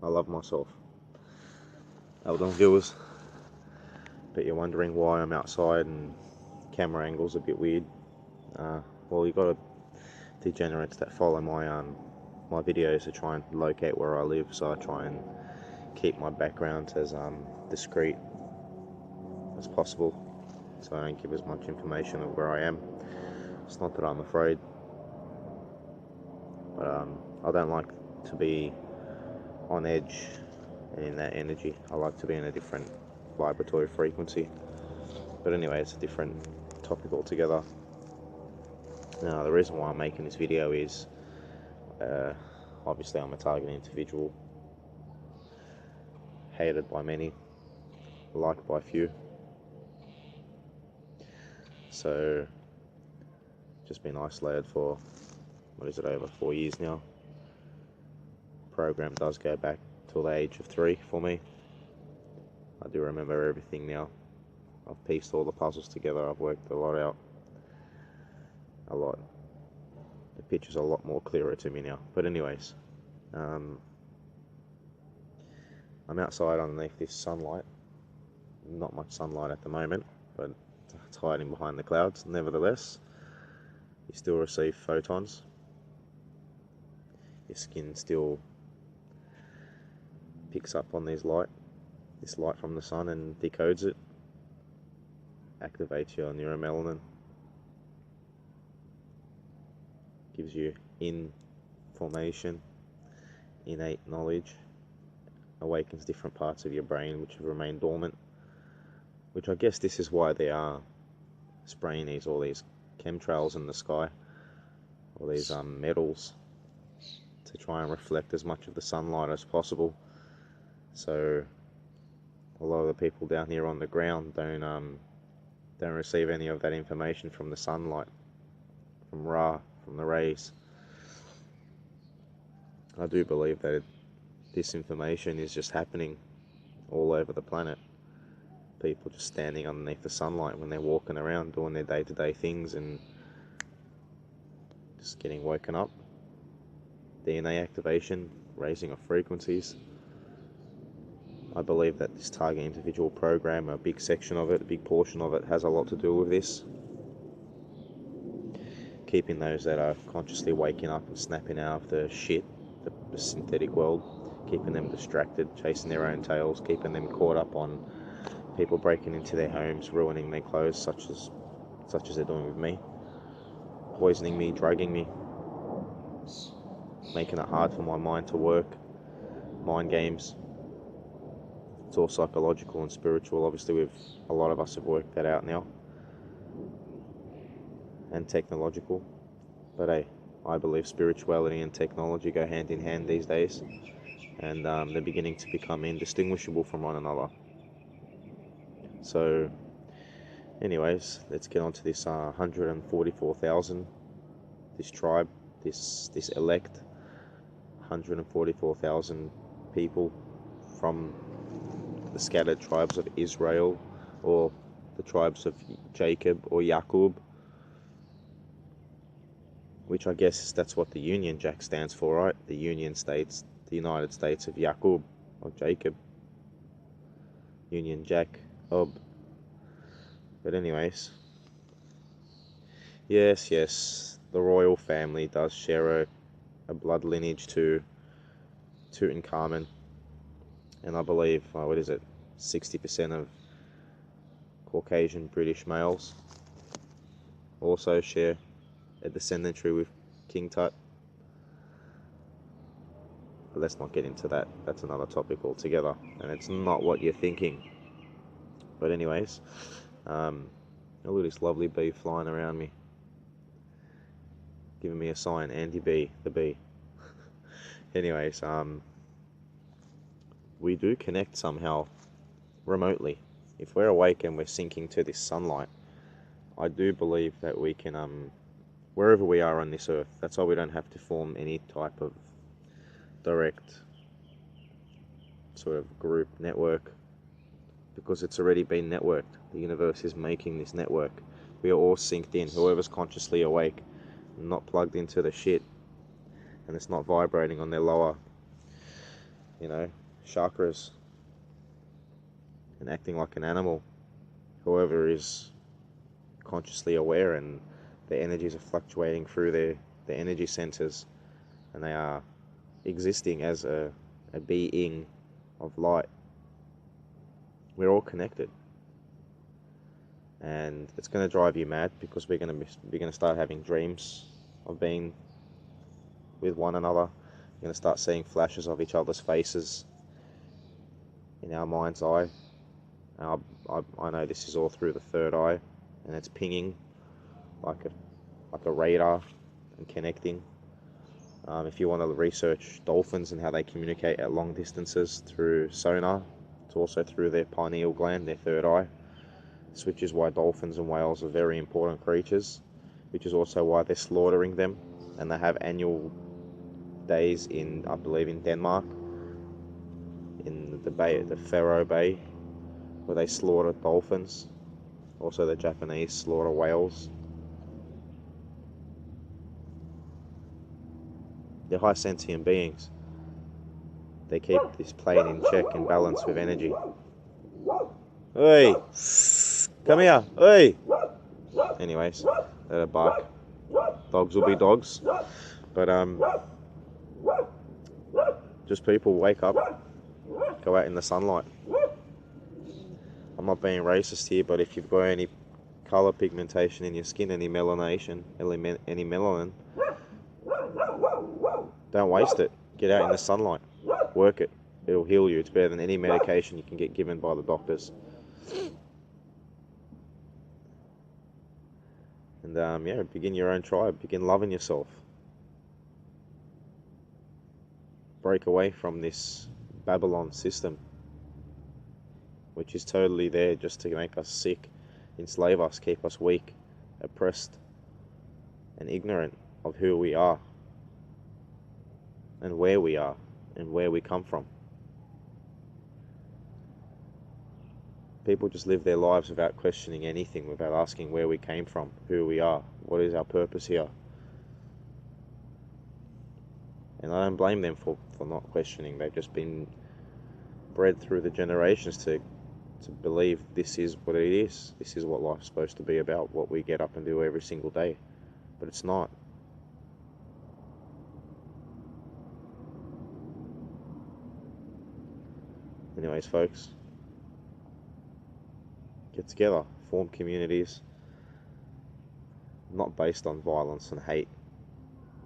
I love myself. Hold on, viewers. Bet you're wondering why I'm outside and camera angle's a bit weird. Well, you got degenerates that follow my videos to try and locate where I live, so I try and keep my background as discreet as possible, so I don't give as much information of where I am. It's not that I'm afraid, but I don't like to be on edge and in that energy. I like to be in a different vibratory frequency. But anyway, it's a different topic altogether. Now, the reason why I'm making this video is obviously I'm a target individual, hated by many, liked by few. So, just been isolated for, what is it, over 4 years now. Program does go back till the age of 3 for me. I do remember everything now. I've pieced all the puzzles together. I've worked a lot out. A lot. The picture's a lot more clearer to me now. But anyways, I'm outside underneath this sunlight. Not much sunlight at the moment, but it's hiding behind the clouds. Nevertheless, you still receive photons. Your skin still picks up on this light from the sun and decodes it. Activates your neuromelanin. Gives you information, innate knowledge, awakens different parts of your brain which have remained dormant, which I guess this is why they are spraying all these chemtrails in the sky, all these metals, to try and reflect as much of the sunlight as possible, so a lot of the people down here on the ground don't receive any of that information from the sunlight, from the rays. I do believe that this information is just happening all over the planet. People just standing underneath the sunlight when they're walking around doing their day-to-day things and just getting woken up. DNA activation, raising of frequencies. I believe that this target individual program, a big section of it, a big portion of it, has a lot to do with this. Keeping those that are consciously waking up and snapping out of the shit, the synthetic world, keeping them distracted, chasing their own tails, keeping them caught up on people breaking into their homes, ruining their clothes, such as they're doing with me, poisoning me, drugging me, making it hard for my mind to work, mind games. It's all psychological and spiritual. Obviously, a lot of us have worked that out now, and technological. But hey, I believe spirituality and technology go hand in hand these days, and they're beginning to become indistinguishable from one another. So, anyways, let's get on to this 144,000. This tribe, this elect 144,000 people from the scattered tribes of Israel, or the tribes of Jacob or Yaqub, which I guess that's what the Union Jack stands for, right? The Union States, the United States of Yaqub or Jacob. Union Jack, But anyways, yes, the royal family does share a blood lineage to Tutankhamun. And I believe, 60% of Caucasian British males also share a descendantry with King Tut. But let's not get into that. That's another topic altogether, and it's not what you're thinking. But anyways, look at this lovely bee flying around me, giving me a sign, Andy B, the bee. Anyways, we do connect somehow remotely. If we're awake and we're sinking to this sunlight, I do believe that we can, wherever we are on this earth, that's why we don't have to form any type of direct sort of group network, because it's already been networked. The universe is making this network. We are all synced in. Whoever's consciously awake, not plugged into the shit, and it's not vibrating on their lower you know, chakras and acting like an animal. Whoever is consciously aware and their energies are fluctuating through their energy centers, and they are existing as a being of light. We're all connected, and it's going to drive you mad because we're going to start having dreams of being with one another. You're going to start seeing flashes of each other's faces in our mind's eye. I know this is all through the third eye, and it's pinging like a radar and connecting. If you want to research dolphins and how they communicate at long distances through sonar, it's also through their pineal gland, their third eye, which is why dolphins and whales are very important creatures, which is also why they're slaughtering them, and they have annual days in, I believe, in Denmark, in the bay, the Faroe Bay, where they slaughter dolphins. Also the Japanese slaughter whales. They're high sentient beings. They keep this plane in check and balance with energy. Hey, come here. Hey. Anyways, let her bark. Dogs will be dogs. But just people wake up, go out in the sunlight. I'm not being racist here, but if you've got any color pigmentation in your skin, any melanation, any melanin, don't waste it. Get out in the sunlight. Work it. It'll heal you. It's better than any medication you can get given by the doctors. And yeah, begin your own tribe. Begin loving yourself. Break away from this Babylon system, which is totally there just to make us sick, enslave us, keep us weak, oppressed, and ignorant of who we are, and where we are, and where we come from. People just live their lives without questioning anything, without asking where we came from, who we are, what is our purpose here. And I don't blame them for not questioning. They've just been bred through the generations to believe this is what it is. This is what life's supposed to be about, what we get up and do every single day. But it's not. Anyways, folks, get together, form communities, not based on violence and hate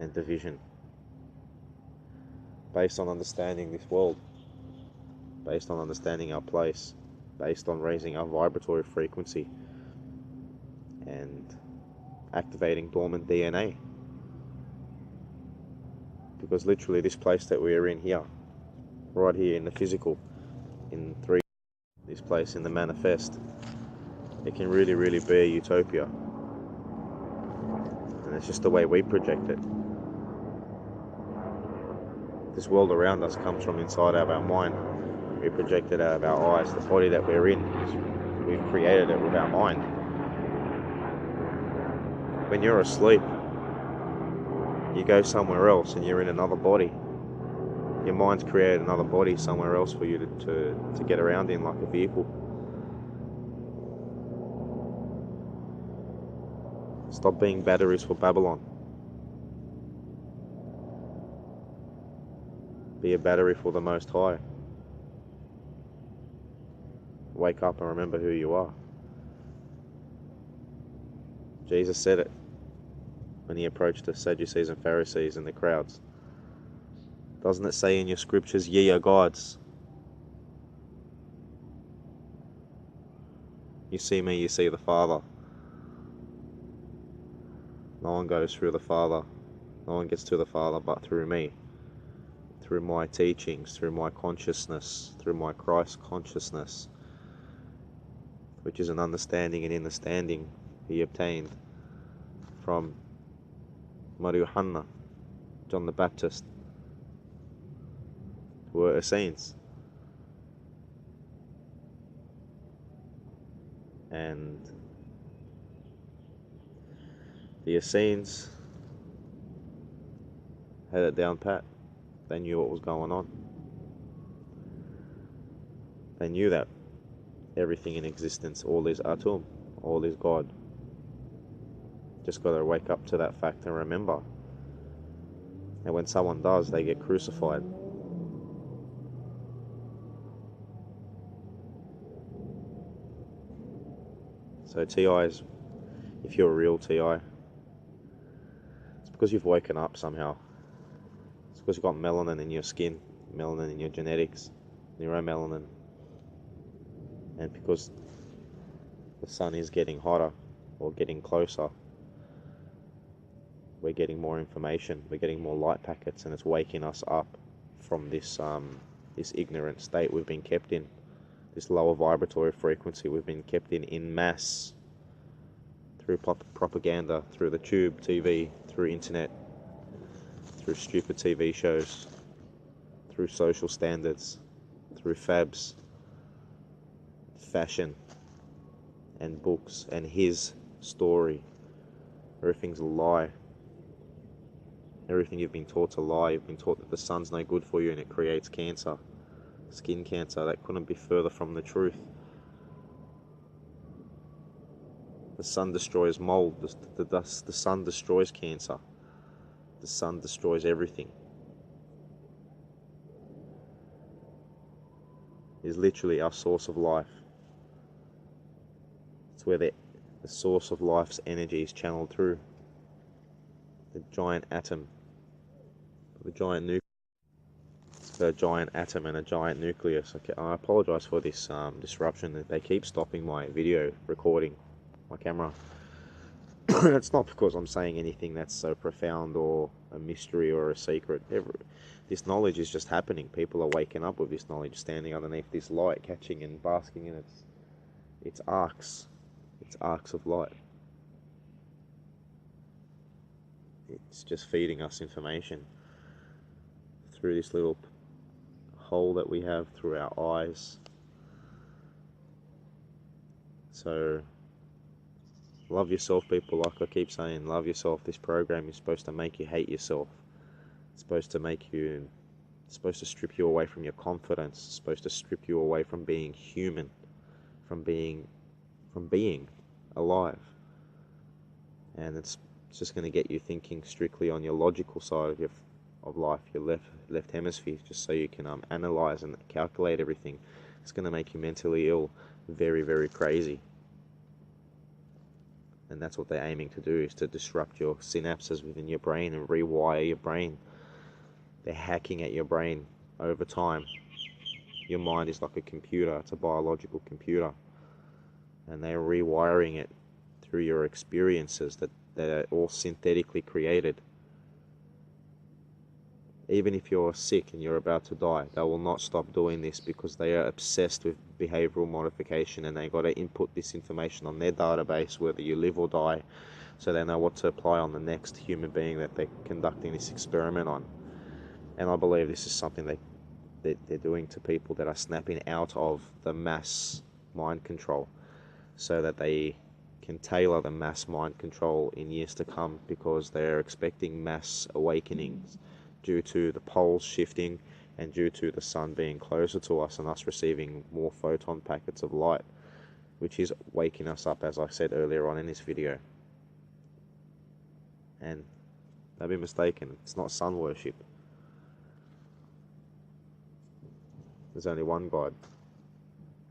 and division, based on understanding this world, based on understanding our place, based on raising our vibratory frequency and activating dormant DNA. Because literally this place that we are in here, right here in the physical, in 3, this place in the manifest, it can really, really be a utopia. And it's just the way we project it. This world around us comes from inside of our mind. We project it out of our eyes. The body that we're in, we've created it with our mind. When you're asleep, you go somewhere else and you're in another body. Your mind's created another body somewhere else for you to get around in, like a vehicle. Stop being batteries for Babylon. Be a battery for the Most High. Wake up and remember who you are. Jesus said it when he approached the Sadducees and Pharisees and the crowds. Doesn't it say in your scriptures, ye are gods? You see me, you see the Father. No one goes through the Father. No one gets to the Father but through me. Through my teachings, through my consciousness, through my Christ consciousness, which is an understanding and understanding he obtained from Yohanna, John the Baptist, who were Essenes. And the Essenes had it down pat. They knew what was going on. They knew that everything in existence, all is Atum, all is God. Just got to wake up to that fact and remember. And when someone does, they get crucified. So TIs, if you're a real TI, it's because you've woken up somehow. It's because you've got melanin in your skin, melanin in your genetics, neuromelanin. And because the sun is getting hotter or getting closer, we're getting more information, we're getting more light packets, and it's waking us up from this this ignorant state we've been kept in, this lower vibratory frequency we've been kept in mass, through propaganda, through the tube TV, through internet, through stupid TV shows, through social standards, through fabs, fashion, and books, and his story. Everything's a lie. Everything you've been taught to lie. You've been taught that the sun's no good for you and it creates cancer, skin cancer. That couldn't be further from the truth. The sun destroys mold. The sun destroys cancer. The sun destroys everything. It is literally our source of life. It's where the source of life's energy is channeled through. The giant atom, the giant nucleus. A giant atom and a giant nucleus. Okay, I apologize for this disruption. That they keep stopping my video recording, my camera. It's not because I'm saying anything that's so profound or a mystery or a secret. This knowledge is just happening. People are waking up with this knowledge, standing underneath this light, catching and basking in its arcs of light. It's just feeding us information through this little hole that we have through our eyes. So love yourself, people. Like I keep saying, love yourself. This program is supposed to make you hate yourself. It's supposed to strip you away from your confidence. It's supposed to strip you away from being human, from being alive. And it's just going to get you thinking strictly on your logical side of life, your left hemisphere, just so you can analyze and calculate everything. It's going to make you mentally ill, very, very crazy. And that's what they're aiming to do, is to disrupt your synapses within your brain and rewire your brain. They're hacking at your brain over time. Your mind is like a computer. It's a biological computer. And they're rewiring it through your experiences that are all synthetically created. Even if you're sick and you're about to die, they will not stop doing this, because they are obsessed with behavioral modification, and they got to input this information on their database, whether you live or die, so they know what to apply on the next human being that they're conducting this experiment on. And I believe this is something they're doing to people that are snapping out of the mass mind control, so that they can tailor the mass mind control in years to come, because they're expecting mass awakenings due to the poles shifting and due to the sun being closer to us and us receiving more photon packets of light, which is waking us up, as I said earlier on in this video. And don't be mistaken, it's not sun worship. There's only one God.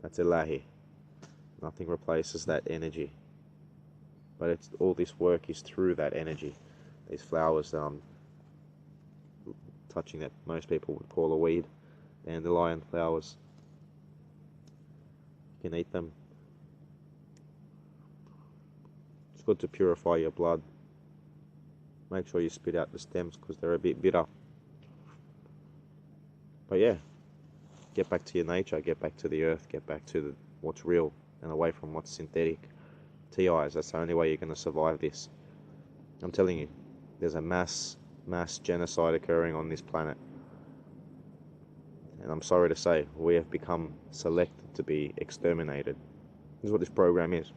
That's Ilahi. Nothing replaces that energy. But all this work is through that energy. These flowers that I'm touching, that most people would call a weed, dandelion flowers. You can eat them. It's good to purify your blood. Make sure you spit out the stems, because they're a bit bitter. But yeah, get back to your nature, get back to the earth, get back to what's real and away from what's synthetic. TIs, that's the only way you're going to survive this. I'm telling you, there's a mass genocide occurring on this planet. And I'm sorry to say, we have become selected to be exterminated. This is what this program is.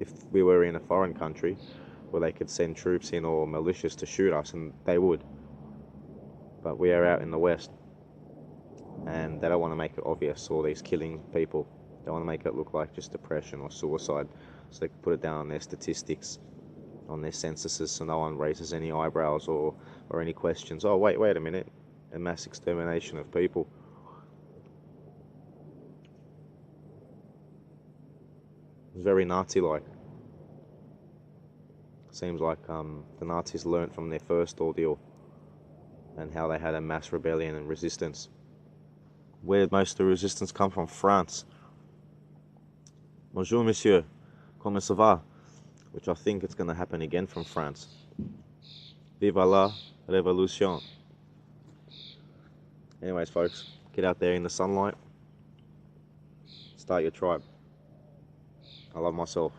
If we were in a foreign country where they could send troops in or militias to shoot us, and they would. But we are out in the West. and they don't want to make it obvious, all these killing people. They want to make it look like just depression or suicide, so they can put it down on their statistics, on their censuses, so no one raises any eyebrows or any questions. Oh, wait a minute, a mass extermination of people. It's very Nazi-like. Seems like the Nazis learnt from their first ordeal and how they had a mass rebellion and resistance. Where did most of the resistance come from? France. Bonjour, monsieur. Comment ça va? Which I think it's going to happen again from France. Viva la révolution. Anyways, folks, get out there in the sunlight. Start your tribe. I love myself.